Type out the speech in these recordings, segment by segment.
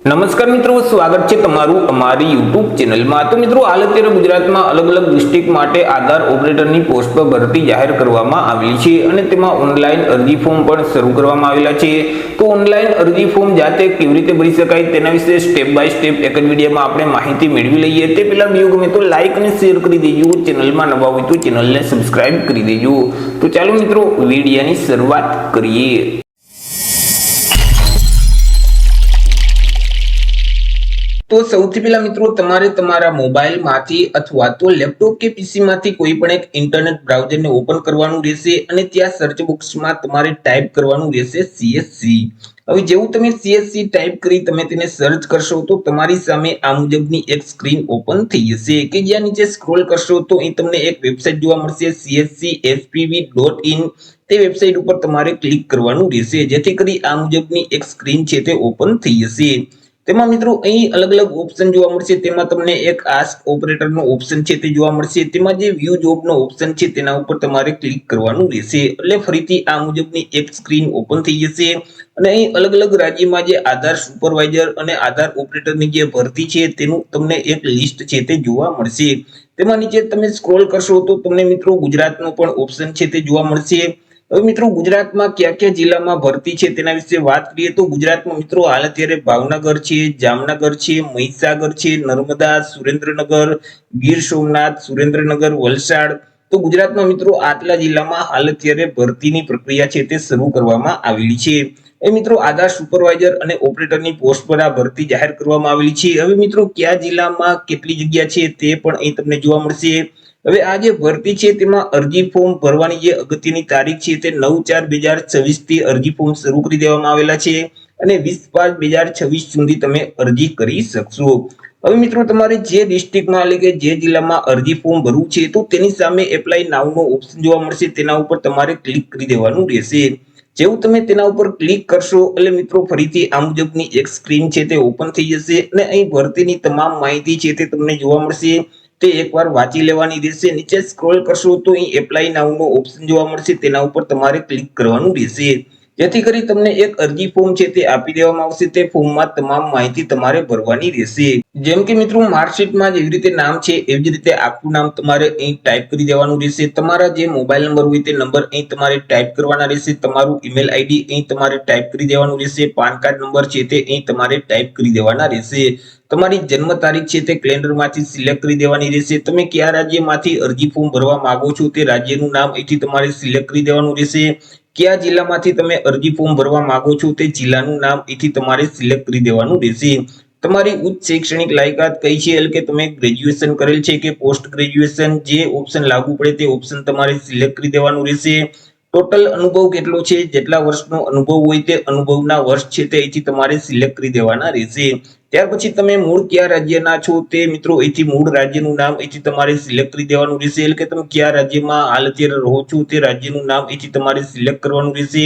નમસ્કાર મિત્રો, સ્વાગત છે તમારું અમારી યુટ્યુબ ચેનલમાં। તો મિત્રો, હાલ અત્યારે ગુજરાતમાં અલગ અલગ ડિસ્ટ્રિક્ટ માટે આધાર ઓપરેટરની પોસ્ટ પર ભરતી જાહેર કરવામાં આવેલી છે અને તેમાં ઓનલાઈન અરજી ફોર્મ પણ શરૂ કરવામાં આવેલા છે। તો ઓનલાઈન અરજી ફોર્મ જાતે કેવી રીતે ભરી શકાય તેના વિશે સ્ટેપ બાય સ્ટેપ એક જ વિડીયોમાં આપણે માહિતી મેળવી લઈએ। તે પહેલા વિડીયો ગમે તો લાઈક અને શેર કરી દેજો, ચેનલમાં નવા હોય તો ચેનલને સબસ્ક્રાઇબ કરી દેજો। તો ચાલો મિત્રો, વિડીયોની શરૂઆત કરીએ। તો સૌથી પહેલા મિત્રો, તમારે તમારા મોબાઈલમાંથી અથવા તો લેપટોપ કે પીસીમાંથી કોઈ પણ એક ઇન્ટરનેટ બ્રાઉઝરને ઓપન કરવાનું રહેશે અને ત્યાં સર્ચ બોક્સમાં તમારે ટાઈપ કરવાનું રહેશે CSC। હવે જેવું તમે CSC ટાઈપ કરી તમે તેને સર્ચ કરશો તો તમારી સામે આ મુજબની એક સ્ક્રીન ઓપન થઈ જશે કે જ્યાં નીચે સ્ક્રોલ કરશો તો અહીં તમને એક વેબસાઇટ જોવા મળશે cscspv.in। તે વેબસાઇટ ઉપર તમારે ક્લિક કરવાનું રહેશે જેથી કરી આ મુજબની એક સ્ક્રીન છે તે ઓપન થઈ જશે। તેમાં મિત્રો અહીં અલગ અલગ ઓપ્શન જોવા મળશે। તેમાં તમને એક આસ્ક ઓપરેટરનો ઓપ્શન છે તે જોવા મળશે। તેમાં જે વ્યૂ જોબનો ઓપ્શન છે તેના ઉપર તમારે ક્લિક કરવાનું રહેશે એટલે ફરીથી આ મુજબની એક સ્ક્રીન ઓપન થઈ જશે અને અહીં અલગ અલગ રાજ્યમાં જે આધાર સુપરવાઇઝર અને આધાર ઓપરેટરની જે ભરતી છે તેનું તમને એક લિસ્ટ છે તે જોવા મળશે। તેમાં નીચે તમે સ્ક્રોલ કરશો તો તમને મિત્રો ગુજરાતનો પણ ઓપ્શન છે તે જોવા મળશે। હવે મિત્રો, ગુજરાતમાં કયા કયા જિલ્લામાં ભરતી છે તેના વિશે વાત કરીએ તો ગુજરાતમાં મિત્રો હાલ અત્યારે ભાવનગર છે, જામનગર છે, મહીસાગર છે, નર્મદા, સુરેન્દ્રનગર, ગીર સોમનાથ, સુરેન્દ્રનગર, વલસાડ। તો ગુજરાતમાં મિત્રો આટલા જિલ્લામાં હાલ અત્યારે ભરતીની પ્રક્રિયા છે તે શરૂ કરવામાં આવેલી છે। એ મિત્રો આધાર સુપરવાઇઝર અને ઓપરેટરની પોસ્ટ પર આ ભરતી જાહેર કરવામાં આવેલી છે। હવે મિત્રો, કયા જિલ્લામાં કેટલી જગ્યા છે તે પણ અહીં તમને જોવા મળશે। હવે આ જે ભરતી છે તેમાં અરજી ફોર્મ ભરવાની જે અગત્યની તારીખ છે તે 9/4/2026 થી અરજી ફોર્મ શરૂ કરી દેવામાં આવેલા છે અને 20/5/2026 સુધી તમે અરજી કરી શકશો। હવે મિત્રો, તમારે જે ડિસ્ટ્રિક્ટમાં એટલે કે જે જિલ્લામાં અરજી ફોર્મ ભરવું છે તો તેની સામે એપ્લાય નાઉનો ઓપ્શન જોવા મળશે, તેના ઉપર તમારે ક્લિક કરી દેવાનું રહેશે। જેવું તમે તેના ઉપર ક્લિક કરશો એટલે મિત્રો ફરીથી આ મુજબની એક સ્ક્રીન છે તે ઓપન થઈ જશે અને અહીં ભરતીની તમામ માહિતી છે તે તમને જોવા મળશે। તે એકવાર વાંચી લેવાની રહેશે। નીચે સ્ક્રોલ કરશો તો અહીં એપ્લાય નાઉનો ઓપ્શન જોવા મળશે, તેના ઉપર તમારે ક્લિક કરવાનું રહેશે જેથી કરી તમને એક અરજી ફોર્મ છે તે આપી દેવામાં આવશે। તે ફોર્મમાં તમામ માહિતી તમારે ભરવાની રહેશે। જેમ કે મિત્રો, માર્કશીટમાં જેવી રીતે નામ છે એવી જ રીતે આખું નામ તમારે અહીં ટાઈપ કરી દેવાનું રહેશે। તમારા જે મોબાઈલ નંબર હોય તે નંબર અહીં તમારે ટાઈપ કરવાના રહેશે। તમારું ઈમેલ આઈડી અહીં તમારે ટાઈપ કરી દેવાનું રહેશે। પાન કાર્ડ નંબર છે તે અહીં તમારે ટાઈપ કરી દેવાના રહેશે। તમારી જન્મ તારીખ છે તે કેલેન્ડરમાંથી સિલેક્ટ કરી દેવાની રહેશે। તમે કયા રાજ્યમાંથી અરજી ફોર્મ ભરવા માંગો છો તે રાજ્યનું નામ અહીંથી તમારે સિલેક્ટ કરી દેવાનું રહેશે। કયા જિલ્લામાંથી તમે અરજી ફોર્મ ભરવા માંગો છો તે જિલ્લાનું નામ અહીંથી તમારે સિલેક્ટ કરી દેવાનું રહેશે। તમારી ઉચ્ચ શૈક્ષણિક લાયકાત કઈ છે એટલે કે તમે ગ્રેજ્યુએશન કરેલ છે કે પોસ્ટ ગ્રેજ્યુએશન, જે ઓપ્શન લાગુ પડે તે ઓપ્શન તમારે સિલેક્ટ કરી દેવાનું રહેશે। ટોટલ અનુભવ કેટલો છે, જેટલા વર્ષનો અનુભવ હોય તે અનુભવના વર્ષ છે તે અહીંથી તમારે સિલેક્ટ કરી દેવાના રહેશે। ત્યાર પછી તમે મૂળ કયા રાજ્યના છો તે મિત્રો અહીંથી મૂળ રાજ્યનું નામ અહીંથી તમારે સિલેક્ટ કરી દેવાનું રહેશે એટલે કે તમે કયા રાજ્યમાં હાલ અત્યારે રહો છો તે રાજ્યનું નામ અહીંથી તમારે સિલેક્ટ કરવાનું રહેશે।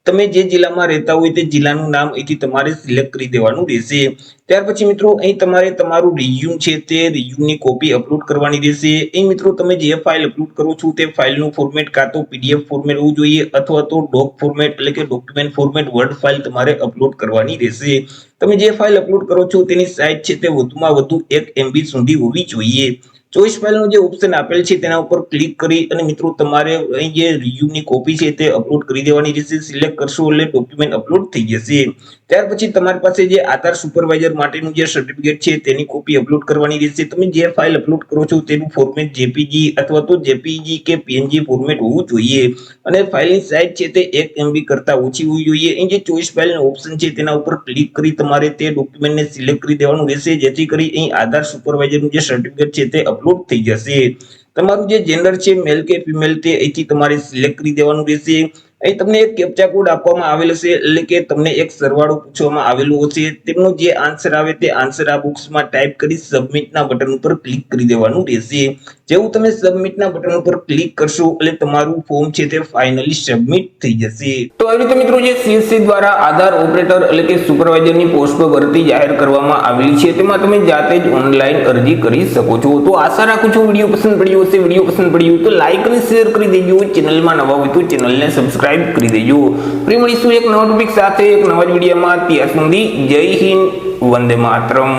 તમે જે જિલ્લામાં રહેતા હોય તે જિલ્લાનું નામ અહીંથી તમારે સિલેક્ટ કરી દેવાનું રહેશે। ત્યાર પછી મિત્રો અહીં તમારે તમારું રિઝ્યુમ છે તે રિઝ્યુમની કોપી અપલોડ કરવાની રહેશે। અહીં મિત્રો તમે જે ફાઇલ અપલોડ કરો છો તે ફાઇલનું ફોર્મેટ કાં તો PDF ફોર્મેટ હોવું જોઈએ અથવા તો ડોક ફોર્મેટ એટલે કે ડોક્યુમેન્ટ ફોર્મેટ વર્ડ ફાઇલ તમારે અપલોડ કરવાની રહેશે। તમે જે ફાઇલ અપલોડ કરો છો તેની સાઇઝ છે તે વધુમાં વધુ 1 MB સુધી હોવી જોઈએ। ચોઈસ ફાઇલનો જે ઓપ્શન આપેલ છે તેના ઉપર ક્લિક કરી અને મિત્રો તમારે અહીં જે રિઝ્યુમની કોપી છે તે અપલોડ કરી દેવાની રહેશે। સિલેક્ટ કરશો એટલે ડોક્યુમેન્ટ અપલોડ થઈ જશે। ત્યાર પછી તમારી પાસે જે આધાર સુપરવાઇઝર માટેનું જે સર્ટિફિકેટ છે તેની કોપી અપલોડ કરવાની રહેશે। તમે જે ફાઇલ અપલોડ કરો છો તેનું ફોર્મેટ JPG અથવા તો JPEG કે PNG ફોર્મેટ હોવું જોઈએ અને ફાઇલની સાઇઝ છે તે 1 MB કરતા ઓછી હોવી જોઈએ। અહીં જે ચોઈસ ફાઇલનો ઓપ્શન છે તેના ઉપર ક્લિક કરી તમારે તે ડોક્યુમેન્ટને સિલેક્ટ કરી દેવાનું રહેશે જેથી કરી અહીં આધાર સુપરવાઇઝરનું જે સર્ટિફિકેટ છે તે અપલોડ થઈ જશે। તમારું જે જેન્ડર છે મેલ કે ફિમેલ તે અહીંથી તમારે સિલેક્ટ કરી દેવાનું રહેશે। અહીં તમને એક કેપ્ચા કોડ આપવામાં આવેલો છે એટલે કે તમને એક સરવાળો પૂછવામાં આવેલો હશે, તેમનો જે આન્સર આવે તે આન્સર આ બોક્સમાં ટાઈપ કરી સબમિટના બટન ઉપર ક્લિક કરી દેવાનું રહેશે। જેવું તમે સબમિટના બટન ઉપર ક્લિક કરશો એટલે તમારું ફોર્મ છે તે ફાઇનલી સબમિટ થઈ જશે. તો આવી રીતે મિત્રો જે CSC દ્વારા આધાર ઓપરેટર એટલે કે સુપરવાઇઝરની પોસ્ટ પર ભરતી જાહેર કરવામાં આવેલી છે તેમાં તમે જાતે જ ઓનલાઈન અરજી કરી શકો છો. તો આશા રાખું છું વિડીયો પસંદ પડ્યો હશે. વિડીયો પસંદ પડ્યો તો લાઈક અને શેર કરી દેજો. ચેનલમાં નવા હોય તો ચેનલને સબસ્ક્રાઇબ કરી દેજો. ફરી મળીશું એક નવા ટોપિક સાથે એક નવા જ વિડીયોમાં. ત્યાં સુધી જય હિન્દ, વંદે માતરમ.